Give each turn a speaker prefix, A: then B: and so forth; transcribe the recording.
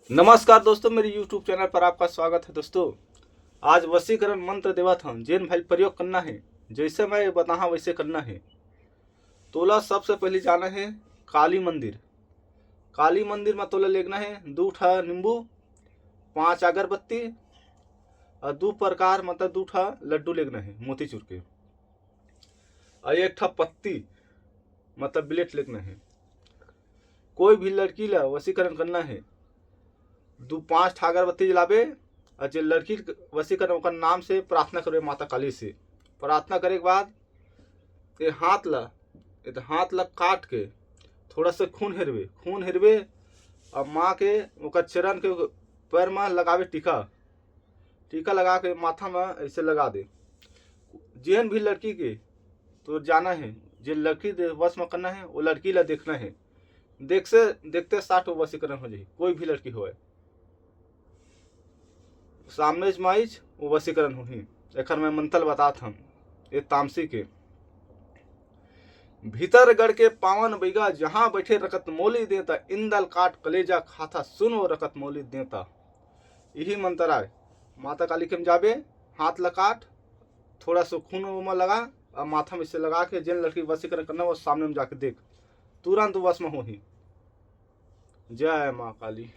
A: नमस्कार दोस्तों, मेरे YouTube चैनल पर आपका स्वागत है। दोस्तों, आज वशीकरण मंत्र देवत हम जेन भाई प्रयोग करना है, जैसे मैं बताहा वैसे करना है। तोला सबसे पहले जाना है काली मंदिर। काली मंदिर में तोला लेना है 2 ठा नींबू, 5 अगरबत्ती और 2 प्रकार मतलब 2 ठा लड्डू लेना है मोतीचूर के, और 1 ठा पत्ती मतलब ब्लेट लेना है। कोई भी लड़की ला वशीकरण करना है 5 ठा अगरबत्ती जलाबे, और जो लड़की वशीकरण ओकर नाम से प्रार्थना करे माता काली से। प्रार्थना करे के बाद ये हाथ ला काट के थोड़ा सा खून हेरबे और माँ के ओकर चरण के पैर में लगावे टीका लगा के माथा में ऐसे लगा दे। जेन भी लड़की के तो जाना है, जो लड़की वश में करना है वो लड़की ला देखना है। देखते 60 वशीकरण हो जाए, कोई भी लड़की हो सामने जमाइज वो वशीकरण होही। एखर मैं मंत्र बतात हम ये तामसी के। भीतर गढ़ के पावन बैगा जहां बैठे रकत मोली देता, इंदल काट कलेजा खाता सुनो रकत मोली देता। यही मंत्र आए। माता काली के जाबे, हाथ लकाट थोड़ा सा खून में लगा और माथा में से लगा के जिन लड़की वशीकरण करना वो सामने में जाके देख, तुरंत वश में होही। जय माँ काली।